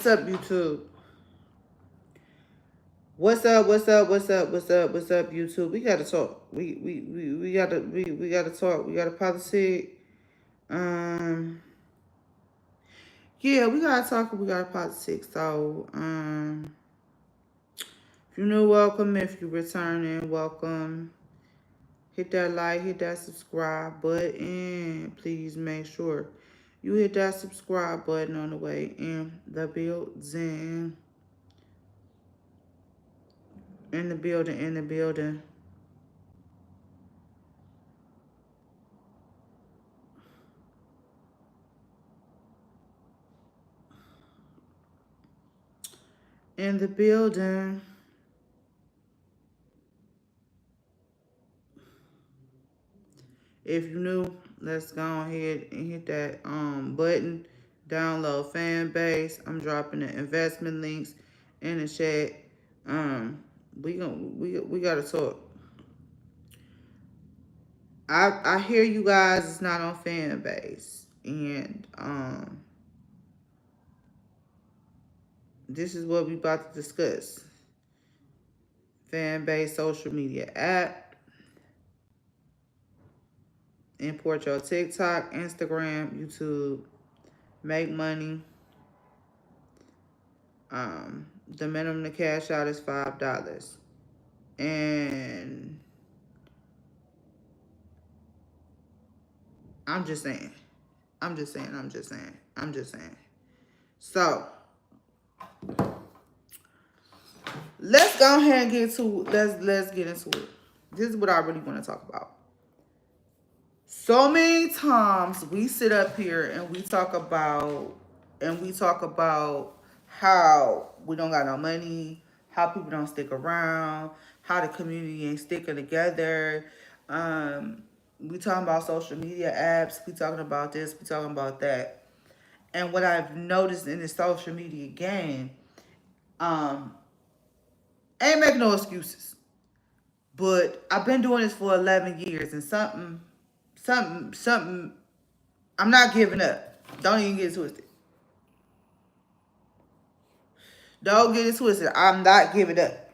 What's up, YouTube? What's up? What's up? What's up? What's up? What's up, YouTube? We gotta talk. We gotta we gotta talk. We gotta politic. Um, yeah, we gotta talk. We gotta politic. So, if you're new, welcome. If you're returning, welcome. Hit that like, hit that subscribe button. Please make sure you hit that subscribe button on the way in the building. In the building, in the building. In the building. If you're new, let's go ahead and hit that button. Download FANBASE. I'm dropping the investment links in the chat. We gotta talk. I hear you guys. It's not on FANBASE, and this is what we about to discuss. FANBASE social media app. Import your TikTok, Instagram, YouTube. Make money. The minimum to cash out is $5. And I'm just saying. So let's go ahead and get to let's get into it. This is what I really want to talk about. So many times we sit up here and we talk about how we don't got no money, how people don't stick around, how the community ain't sticking together. We talking about social media apps, we talking about this, we talking about that. And what I've noticed in the social media game, ain't making no excuses. But I've been doing this for 11 years and something, I'm not giving up. Don't even get it twisted. Don't get it twisted. I'm not giving up.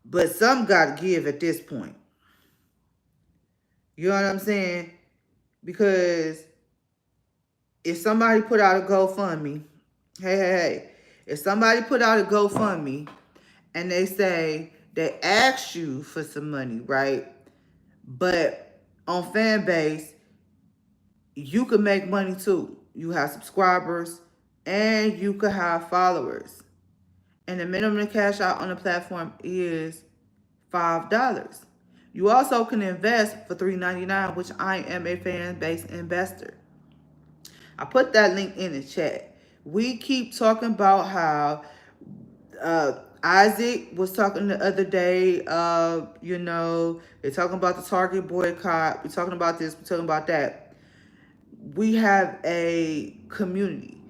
But some gotta give at this point. You know what I'm saying? Because if somebody put out a GoFundMe, hey, if somebody put out a GoFundMe and they say they ask you for some money, right? But on FANBASE, you can make money too. You have subscribers and you could have followers. And the minimum to cash out on the platform is $5. You also can invest for $3.99, which I am a FANBASE investor. I put that link in the chat. We keep talking about how Isaac was talking the other day, they're talking about the Target boycott. We're talking about this, we're talking about that. We have a community.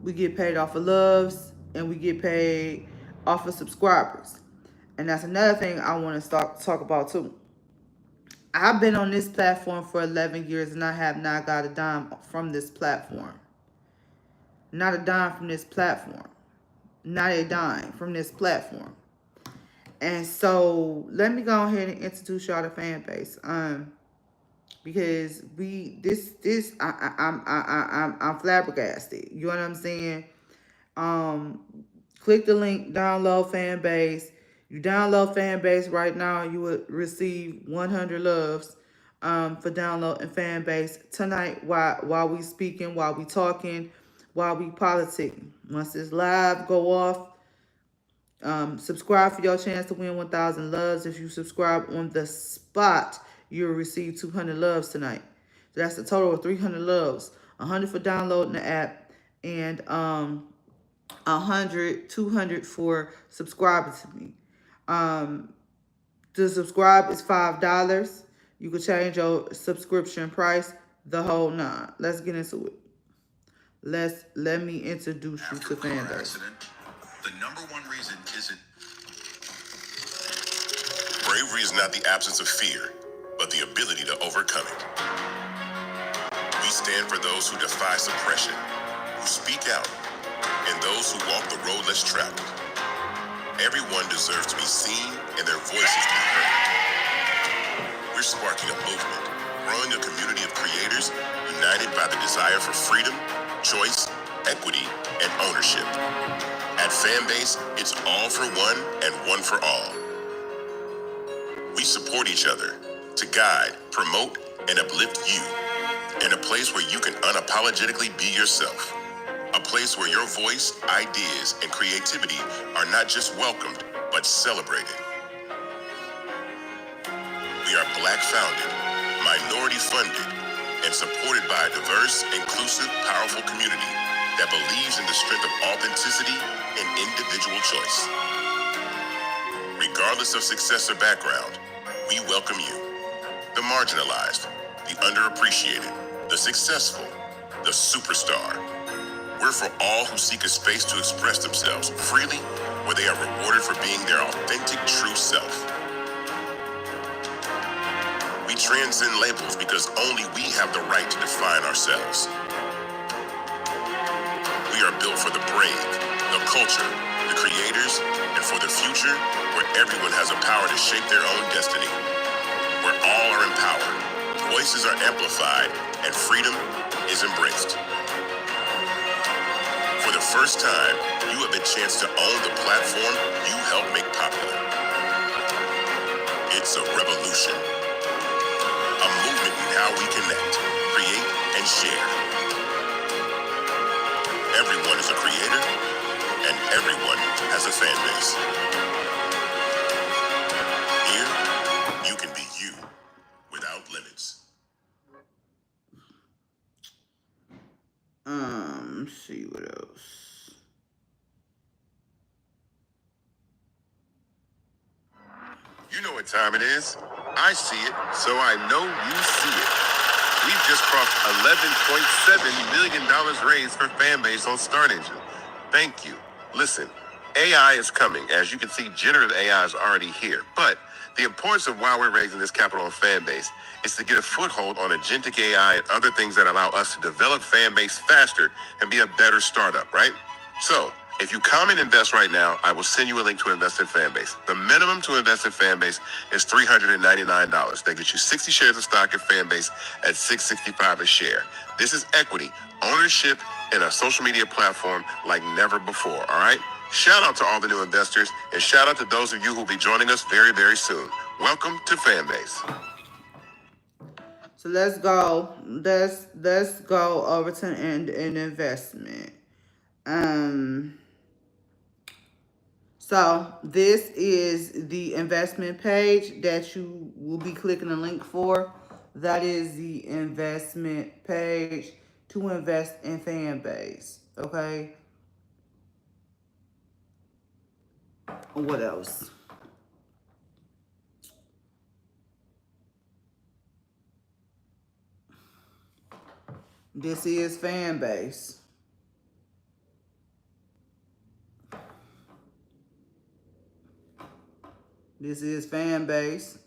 We get paid off of loves and we get paid off of subscribers. And that's another thing I want to talk about too. I've been on this platform for 11 years and I have not got a dime from this platform. Not a dime from this platform. Not a dime from this platform. And so let me go ahead and introduce y'all to FANBASE. Because I'm flabbergasted. You know what I'm saying? Click the link, download FANBASE. You download FANBASE right now, you will receive 100 loves for downloading FANBASE tonight while we speaking, while we talking, while we politicking. Once it's live, go off. Subscribe for your chance to win 1,000 loves. If you subscribe on the spot, you'll receive 200 loves tonight. So that's a total of 300 loves. 100 for downloading the app and 200 for subscribing to me. To subscribe is $5. You can change your subscription price, the whole nine. Let's get into it. Let me introduce you to FANBASE. The number one reason isn't bravery is not the absence of fear, but the ability to overcome it. We stand for those who defy suppression, who speak out, and those who walk the road less traveled. Everyone deserves to be seen and their voices to be heard. We're sparking a movement, growing a community of creators united by the desire for freedom, choice, equity, and ownership. At FANBASE, it's all for one and one for all. We support each other to guide, promote, and uplift you in a place where you can unapologetically be yourself. A place where your voice, ideas, and creativity are not just welcomed, but celebrated. We are Black founded, minority funded, and supported by a diverse, inclusive, powerful community that believes in the strength of authenticity and individual choice. Regardless of success or background, we welcome you. The marginalized, the underappreciated, the successful, the superstar. We're for all who seek a space to express themselves freely, where they are rewarded for being their authentic, true self. We transcend labels because only we have the right to define ourselves. We are built for the brave, the culture, the creators, and for the future where everyone has a power to shape their own destiny. Where all are empowered, voices are amplified, and freedom is embraced. For the first time, you have the chance to own the platform you helped make popular. It's a revolution. A movement in how we connect, create, and share. Everyone is a creator, and everyone has a fan base. Here, you can be you without limits. Let's see what else. You know what time it is. I see it, so I know you see it. We've just crossed $11.7 million raised for FANBASE on Start Engine. Thank you. Listen, AI is coming. As you can see, generative AI is already here. But the importance of why we're raising this capital on FANBASE is to get a foothold on agentic AI and other things that allow us to develop FANBASE faster and be a better startup, right? So, if you comment invest right now, I will send you a link to invest in FANBASE. The minimum to invest in FANBASE is $399. That gets you 60 shares of stock in FANBASE at $665 a share. This is equity, ownership in a social media platform like never before, all right? Shout out to all the new investors, and shout out to those of you who will be joining us very, very soon. Welcome to FANBASE. So let's go. Let's go over to an investment. So this is the investment page that you will be clicking the link for. That is the investment page to invest in FANBASE. Okay. What else? This is FANBASE. This is FANBASE.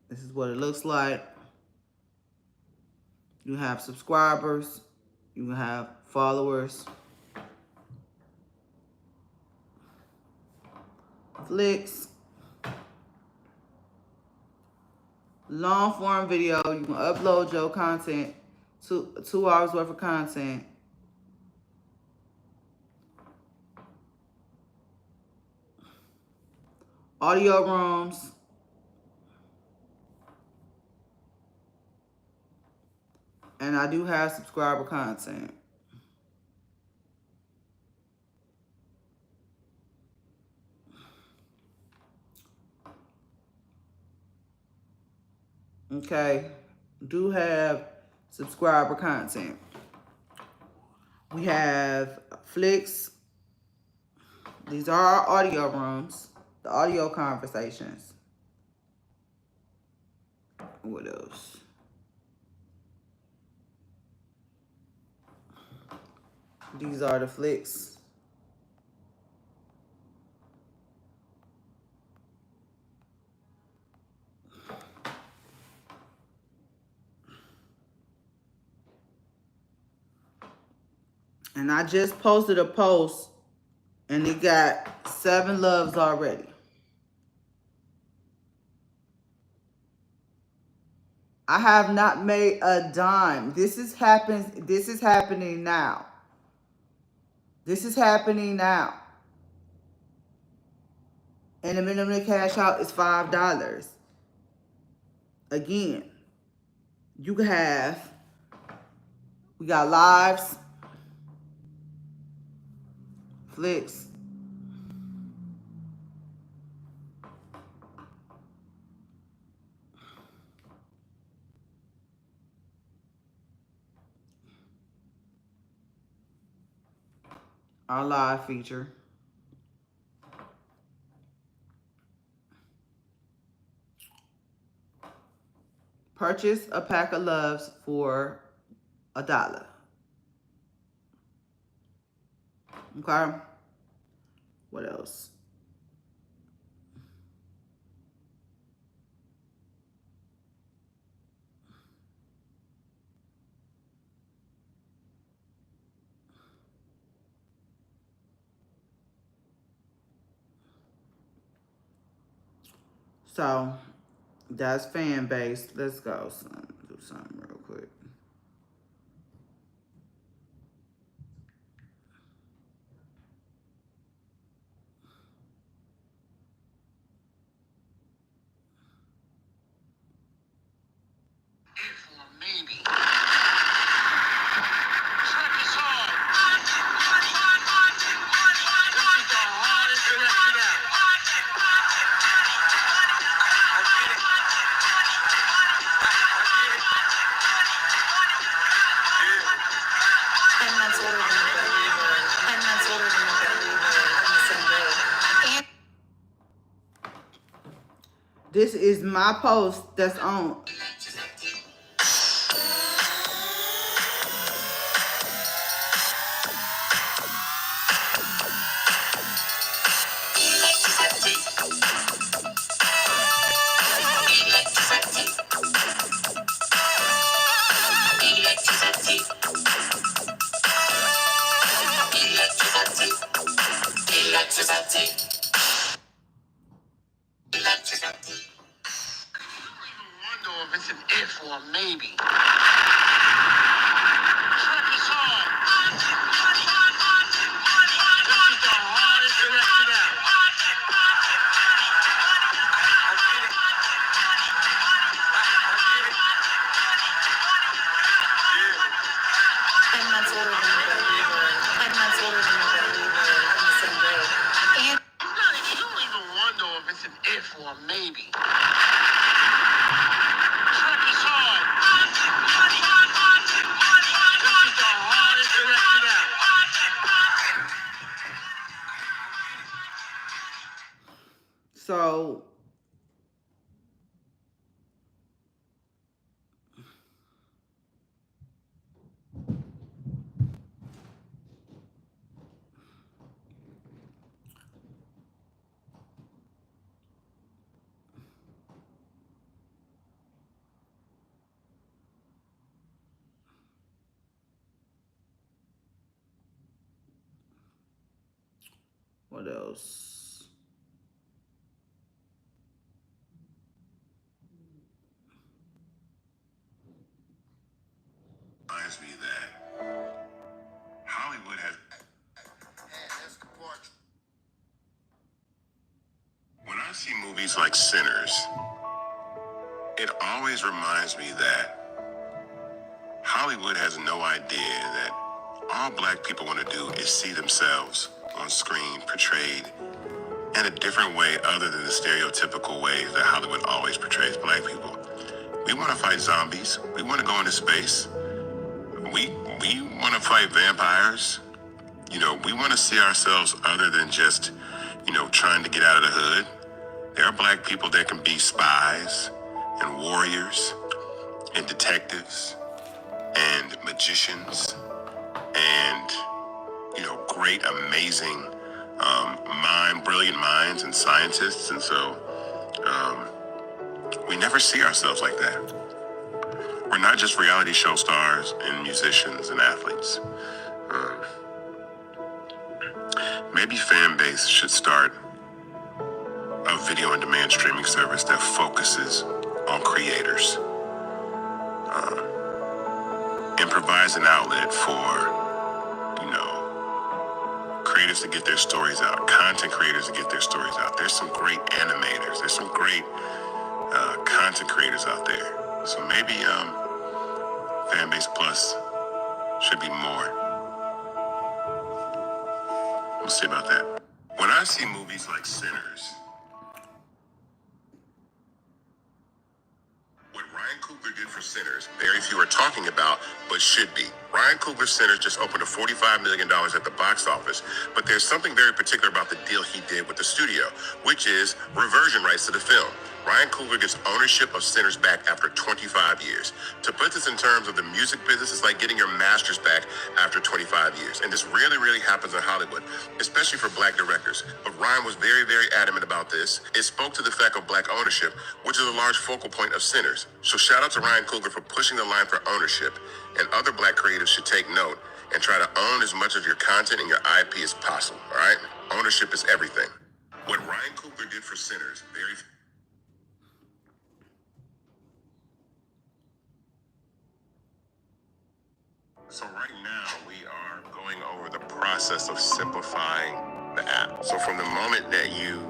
This is what it looks like. You have subscribers. You have followers. Flicks. Long form video. You can upload your content. 2 hours worth of content. Audio rooms. And I do have subscriber content. Okay. Do have subscriber content. We have Flicks. These are our audio rooms. The audio conversations. What else? These are the Flicks. And I just posted a post and it got 7 loves already. I have not made a dime. This is happening now. This is happening now. And the minimum cash out is $5. Again, you can have, we got lives, flicks, our live feature. Purchase a pack of loves for $1. Okay. What else? So that's fan base. Let's go. Do something real quick. Maybe. This is my post that's on. If it's an if or a maybe. If or maybe. So what else? Reminds me that Hollywood has. When I see movies like Sinners, it always reminds me that Hollywood has no idea that all black people want to do is see themselves on screen portrayed in a different way other than the stereotypical ways that Hollywood always portrays black people. We want to fight zombies. We want to go into space. We want to fight vampires. You know, we want to see ourselves other than just, trying to get out of the hood. There are black people that can be spies and warriors and detectives and magicians and, great, amazing, brilliant minds and scientists. And so we never see ourselves like that. We're not just reality show stars and musicians and athletes. maybe FANBASE should start a video on demand streaming service that focuses on creators and provides an outlet for, you know, creators to get their stories out, content creators to get their stories out. There's some great animators. There's some great content creators out there. So maybe FANBASE Plus should be more. We'll see about that. When I see movies like Sinners, what Ryan Coogler did for Sinners, very few are talking about, but should be. Ryan Coogler's Sinners just opened to $45 million at the box office, but there's something very particular about the deal he did with the studio, which is reversion rights to the film. Ryan Coogler gets ownership of Sinners back after 25 years. To put this in terms of the music business, it's like getting your master's back after 25 years. And this really, really happens in Hollywood, especially for black directors. But Ryan was very, very adamant about this. It spoke to the fact of black ownership, which is a large focal point of Sinners. So shout out to Ryan Coogler for pushing the line for ownership. And other black creatives should take note and try to own as much of your content and your IP as possible, all right? Ownership is everything. What Ryan Coogler did for Sinners, very... So right now we are going over the process of simplifying the app. So from the moment that you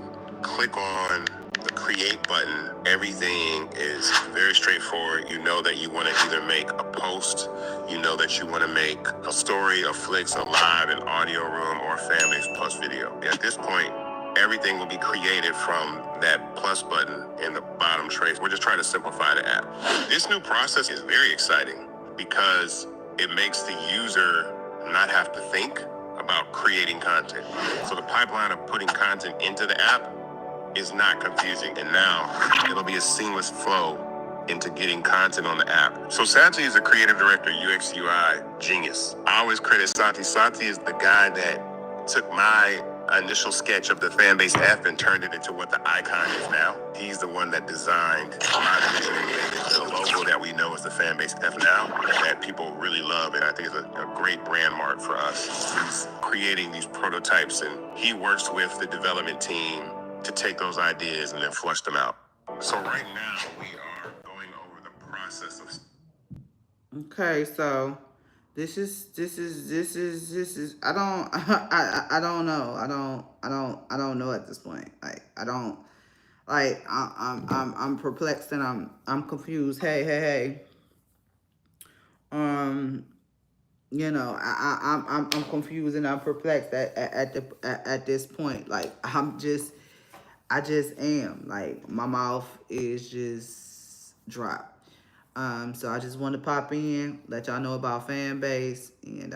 click on the create button, everything is very straightforward. You know that you want to either make a post, you know that you want to make a story, a flicks, a live, an audio room, or a FANBASE Plus video. At this point, everything will be created from that plus button in the bottom trace. We're just trying to simplify the app. This new process is very exciting because it makes the user not have to think about creating content. So the pipeline of putting content into the app is not confusing. And now it'll be a seamless flow into getting content on the app. So Santi is a creative director, UX UI genius. I always credit Santi. Santi is the guy that took my initial sketch of the FANBASE F and turned it into what the icon is now. He's the one that designed my vision and made it the logo that we know as the FANBASE F now, that people really love, and I think is a great brand mark for us. He's creating these prototypes, and he works with the development team to take those ideas and then flush them out. So right now we are going over the process of... Okay, so this is I don't I don't know. I don't know at this point. I'm perplexed and I'm confused. Hey. You know, I'm confused and I'm perplexed at this point. Like I just am. Like my mouth is just dropped. So I just want to pop in, let y'all know about FANBASE, and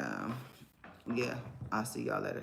yeah, I'll see y'all later.